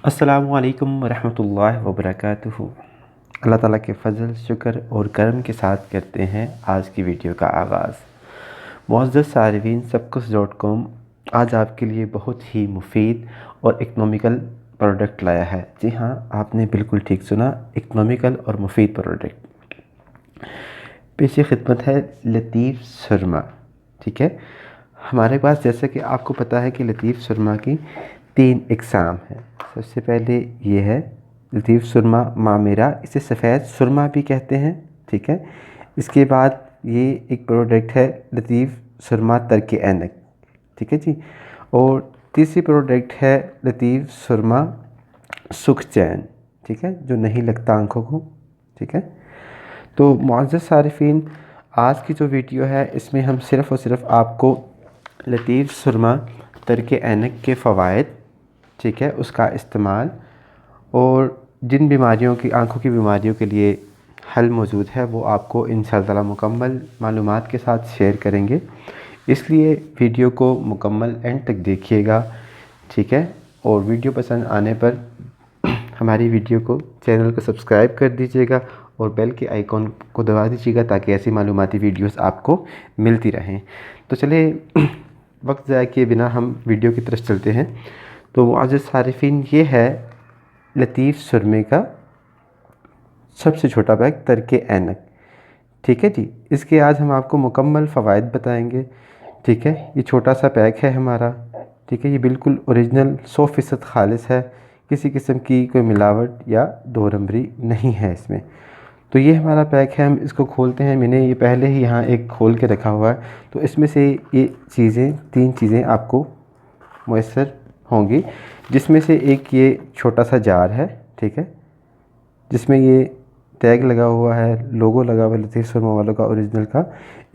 अस्सलामु अलैकुम वरहमतुल्लाहि वबरकातुहू। अल्लाह ताला के फ़ज़ल, शुक्र और करम के साथ करते हैं आज की वीडियो का आगाज़। मुअज़्ज़ज़ सारिफ़ीन सबकुछ.com आज आपके लिए बहुत ही मुफ़ीद और इकनॉमिकल प्रोडक्ट लाया है। जी हाँ, आपने बिल्कुल ठीक सुना, इकनॉमिकल और मुफ़ीद प्रोडक्ट। पेश खिदमत है लतीफ़ सुरमा। ठीक है, हमारे पास जैसे कि आपको पता है कि लतीफ़ सुरमा की 3 इक़साम हैं। सबसे पहले ये है लतीफ़ सुरमा मामेरा, इसे सफ़ेद सुरमा भी कहते हैं। ठीक है, इसके बाद ये एक प्रोडक्ट है लतीफ़ सुरमा तरके ऐनक। ठीक है जी, और तीसरी प्रोडक्ट है लतीफ़ सुरमा सुख चैन। ठीक है, जो नहीं लगता आँखों को। ठीक है, तो मुअज़्ज़ज़ सारिफ़ीन आज की जो वीडियो है इसमें हम सिर्फ़ और सिर्फ आपको लतीफ़ सुरमा तरके ऐनक के फ़वाइद, ठीक है, उसका इस्तेमाल और जिन बीमारियों की आँखों की बीमारियों के लिए हल मौजूद है वो आपको इंशाअल्लाह ताला मुकम्मल मालूमात के साथ शेयर करेंगे। इसलिए वीडियो को मुकम्मल एंड तक देखिएगा। ठीक है, और वीडियो पसंद आने पर हमारी वीडियो को चैनल को सब्सक्राइब कर दीजिएगा और बेल के आइकॉन को दबा दीजिएगा ताकि ऐसी मालूमाती वीडियोस आपको मिलती रहें। तो चलिए वक्त ज़ाया किए बिना हम वीडियो की तरफ चलते हैं। तो मुअज़्ज़ज़ सारिफ़ीन ये है लतीफ़ सुरमे का सबसे छोटा पैक तरके ऐनक। ठीक है जी, इसके आज हम आपको मुकम्मल फ़वाइद बताएंगे। ठीक है, ये छोटा सा पैक है हमारा। ठीक है, ये बिल्कुल ओरिजिनल 100% खालिस है, किसी किस्म की कोई मिलावट या दो नंबरी नहीं है इसमें। तो ये हमारा पैक है, हम इसको खोलते हैं। मैंने ये पहले ही यहाँ एक खोल के रखा हुआ है। तो इसमें से ये चीज़ें 3 चीज़ें आपको मुयस्सर होंगी, जिसमें से एक ये छोटा सा जार है। ठीक है, जिसमें ये टैग लगा हुआ है, लोगो लगा हुआ है लतीफ़ सुरमा वालों का ओरिजिनल का।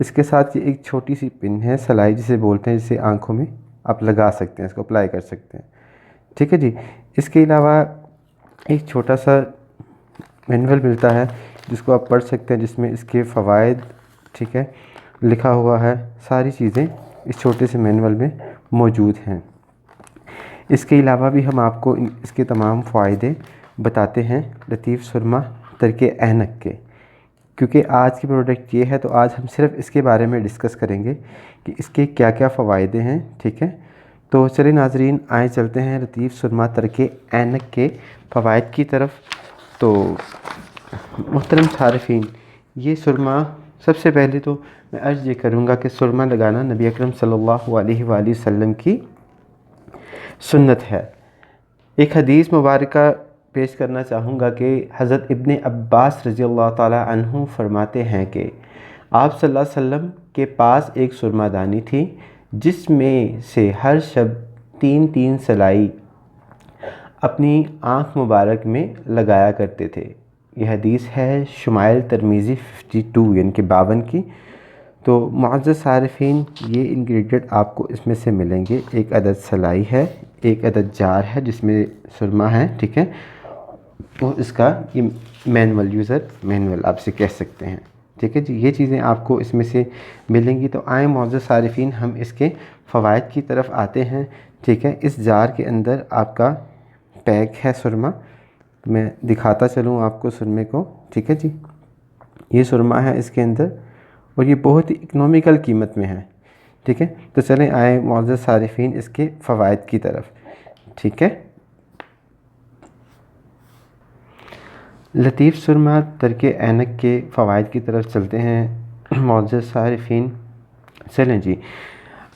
इसके साथ ये एक छोटी सी पिन है, सलाई जिसे बोलते हैं, जिसे आँखों में आप लगा सकते हैं, इसको अप्लाई कर सकते हैं। ठीक है जी, इसके अलावा एक छोटा सा मैनुअल मिलता है जिसको आप पढ़ सकते हैं, जिसमें इसके फ़वाइद, ठीक है, लिखा हुआ है। सारी चीज़ें इस छोटे से मैनुअल में मौजूद हैं। इसके अलावा भी हम आपको इसके तमाम फ़ायदे बताते हैं लतीफ़ सुरमा तरके ऐनक के, क्योंकि आज की प्रोडक्ट ये है तो आज हम सिर्फ इसके बारे में डिस्कस करेंगे कि इसके क्या क्या फ़वायदे हैं। ठीक है, तो चलिए नाज़रीन, आए चलते हैं लतीफ़ सुरमा तरके ऐनक के फ़वाइद की तरफ। तो मोहतरम सारिफ़ीन, ये सुरमा, सबसे पहले तो मैं अर्ज़ ये करूँगा कि सुरमा लगाना नबी अकरम सल्लल्लाहु अलैहि वसल्लम की सुन्नत है। एक हदीस मुबारक पेश करना चाहूँगा कि हज़रत इब्ने अब्बास रज़ियल्लाहु ताला अन्हु फरमाते हैं कि आप सल्लल्लाहु अलैहि वसल्लम के पास एक सुरमादानी थी, जिसमें से हर शब 3-3 सलाई अपनी आँख मुबारक में लगाया करते थे। यह हदीस है शुमाइल तिरमिज़ी 52 यानी कि 52 की। तो मुअज़्ज़ज़ सारिफ़ीन, ये इंग्रेडिएंट आपको इसमें से मिलेंगे। एक अदद सलाई है, एक अदद जार है जिसमें सुरमा है। ठीक है, तो इसका ये मैनुअल, यूज़र मैनुअल आप इसे कह सकते हैं। ठीक है जी, ये चीज़ें आपको इसमें से मिलेंगी। तो आए मुअज़्ज़ज़ सारिफ़ीन, हम इसके फ़वाइद की तरफ आते हैं। ठीक है, इस जार के अंदर आपका पैक है सुरमा। मैं दिखाता चलूँ आपको सुरमे को। ठीक है जी, ये सुरमा है इसके अंदर और ये बहुत ही इकनॉमिकल कीमत में है। ठीक है, तो चलें आए मुअज़्ज़ज़ सारिफ़ीन इसके फ़वाइद की तरफ। ठीक है, लतीफ़ सुरमा तरके ऐनक के फ़वाइद की तरफ चलते हैं मुअज़्ज़ज़ सारिफ़ीन। चलें जी,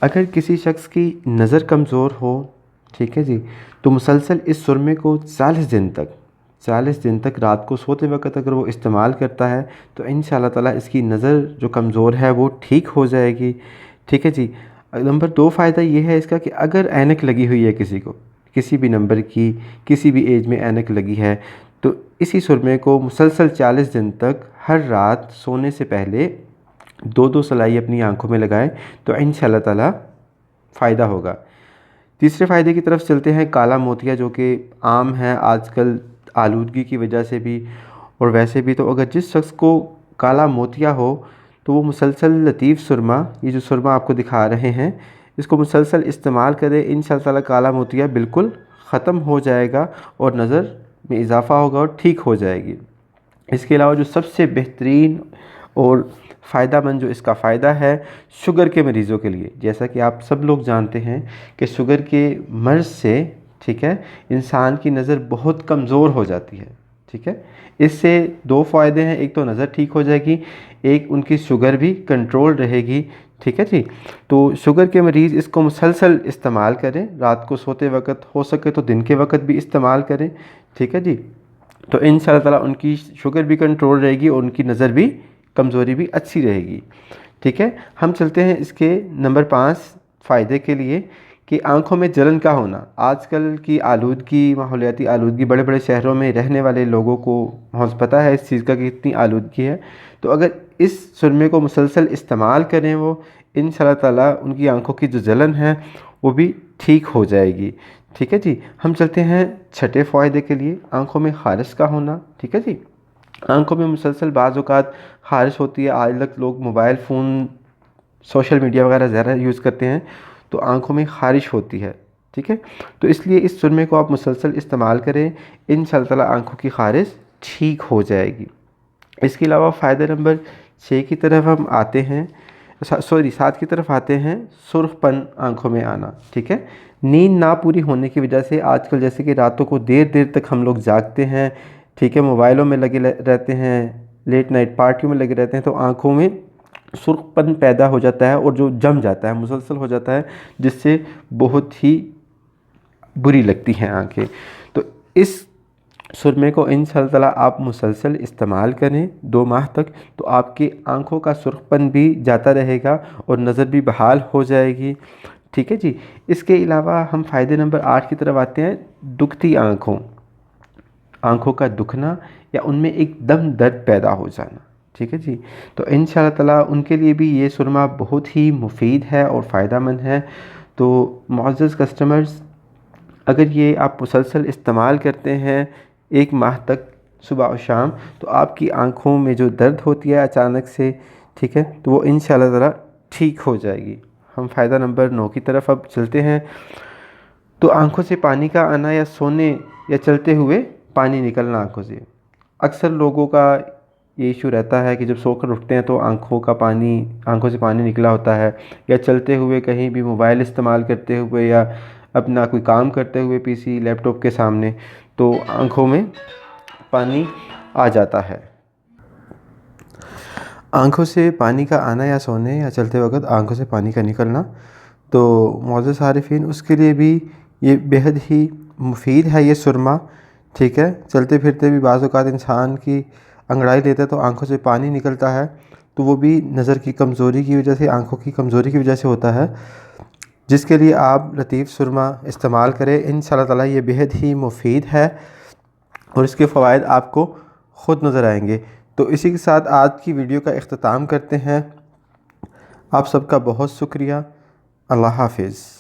अगर किसी शख्स की नज़र कमज़ोर हो, ठीक है जी, तो मुसलसल इस सुरमे को 40 दिन तक रात को सोते वक्त अगर वो इस्तेमाल करता है तो इंशाअल्लाह ताला इसकी नज़र जो कमज़ोर है वो ठीक हो जाएगी। ठीक है जी, नंबर 2 फ़ायदा ये है इसका कि अगर ऐनक लगी हुई है किसी को, किसी भी नंबर की, किसी भी एज में ऐनक लगी है, तो इसी सुरमे को मुसलसल 40 दिन तक हर रात सोने से पहले 2-2 सलाई अपनी आँखों में लगाएं तो इंशाअल्लाह ताला फ़ायदा होगा। तीसरे फ़ायदे की तरफ चलते हैं। काला मोतिया, जो कि आम है आजकल आलूदगी की वजह से भी और वैसे भी, तो अगर जिस शख्स को काला मोतिया हो तो वो मुसलसल लतीफ़ सुरमा, ये जो सुरमा आपको दिखा रहे हैं, इसको मुसलसल इस्तेमाल करें, इंशाअल्लाह ताला काला मोतिया बिल्कुल ख़त्म हो जाएगा और नज़र में इजाफ़ा होगा और ठीक हो जाएगी। इसके अलावा जो सबसे बेहतरीन और फ़ायदा मंद जो इसका फ़ायदा है शुगर के मरीज़ों के लिए, जैसा कि आप सब लोग जानते हैं कि शुगर के मर्ज़ से, ठीक है, इंसान की नज़र बहुत कमज़ोर हो जाती है। ठीक है, इससे दो फ़ायदे हैं, एक तो नज़र ठीक हो जाएगी, एक उनकी शुगर भी कंट्रोल रहेगी। ठीक है जी। तो शुगर के मरीज़ इसको मुसलसल इस्तेमाल करें, रात को सोते वक्त, हो सके तो दिन के वक्त भी इस्तेमाल करें। ठीक है जी। तो इंशाअल्लाह ताला उनकी शुगर भी कंट्रोल रहेगी और उनकी नज़र भी, कमज़ोरी भी अच्छी रहेगी। ठीक है, हम चलते हैं इसके नंबर 5 फ़ायदे के लिए कि आँखों में जलन का होना। आजकल की आलूदगी, माहौलियाती आलूदगी, बड़े बड़े शहरों में रहने वाले लोगों को बहुत पता है इस चीज़ का कि इतनी आलूदगी है। तो अगर इस सुरमे को मुसलसल इस्तेमाल करें वो, इंशाअल्लाह ताला उनकी आँखों की जो जलन है वो भी ठीक हो जाएगी। ठीक है जी। हम चलते हैं छठे फ़ायदे के लिए, आँखों में ख़ारिश का होना। ठीक है जी। आँखों में मुसलसल बाज़ औक़ात ख़ारिश होती है। आज तक लोग मोबाइल फ़ोन, सोशल मीडिया वगैरह ज़्यादा यूज़ करते हैं तो आँखों में ख़ारिश होती है। ठीक है, तो इसलिए इस सुरमे को आप मुसलसल इस्तेमाल करें, इंशाअल्लाह ताला आँखों की ख़ारिश ठीक हो जाएगी। इसके अलावा फ़ायदा नंबर 6 की तरफ हम आते हैं, 7 की तरफ आते हैं, सुर्खपन आँखों में आना। ठीक है, नींद ना पूरी होने की वजह से आजकल जैसे कि रातों को देर देर तक हम लोग जागते हैं, ठीक है, मोबाइलों में लगे रहते हैं, लेट नाइट पार्टियों में लगे रहते हैं, तो आँखों में सुर्खपन पैदा हो जाता है और जो जम जाता है, मुसलसल हो जाता है, जिससे बहुत ही बुरी लगती हैं आँखें। तो इस सुरमे को इंशाअल्लाह ताला आप मुसलसल इस्तेमाल करें 2 माह तक, तो आपकी आँखों का सुर्खपन भी जाता रहेगा और नज़र भी बहाल हो जाएगी। ठीक है जी। इसके अलावा हम फ़ायदे नंबर 8 की तरफ आते हैं, दुखती आँखों, आँखों का दुखना या उनमें एकदम दर्द पैदा हो जाना। ठीक है जी। तो इंशाअल्लाह ताला उनके लिए भी ये सुरमा बहुत ही मुफीद है और फ़ायदा मंद है। तो मुअज़्ज़ज़ कस्टमर्स, अगर ये आप मुसलसल इस्तेमाल करते हैं 1 माह तक सुबह और शाम, तो आपकी आँखों में जो दर्द होती है अचानक से, ठीक है, तो वो इंशाअल्लाह ताला ठीक हो जाएगी। हम फ़ायदा नंबर 9 की तरफ अब चलते हैं। तो आँखों से पानी का आना या सोने या चलते हुए पानी निकलना आँखों से, अक्सर लोगों का ये इशू रहता है कि जब सोकर उठते हैं तो आँखों से पानी निकला होता है, या चलते हुए कहीं भी मोबाइल इस्तेमाल करते हुए या अपना कोई काम करते हुए पीसी लैपटॉप के सामने, तो आँखों में पानी आ जाता है। आँखों से पानी का आना या सोने या चलते वक्त आँखों से पानी का निकलना, तो मुअज़्ज़ज़ आरिफ़ीन, उसके लिए भी ये बेहद ही मुफीद है ये सुरमा। ठीक है, चलते फिरते भी बाज़ औक़ात इंसान की अंगड़ाई लेता है तो आँखों से पानी निकलता है, तो वो भी नज़र की कमज़ोरी की वजह से, आँखों की कमज़ोरी की वजह से होता है, जिसके लिए आप लतीफ़ सुरमा इस्तेमाल करें। इंशाअल्लाह ताला ये बेहद ही मुफीद है और इसके फ़वाइद आपको ख़ुद नज़र आएंगे। तो इसी के साथ आज की वीडियो का इख्तिताम करते हैं। आप सबका बहुत शुक्रिया। अल्लाह हाफ़िज़।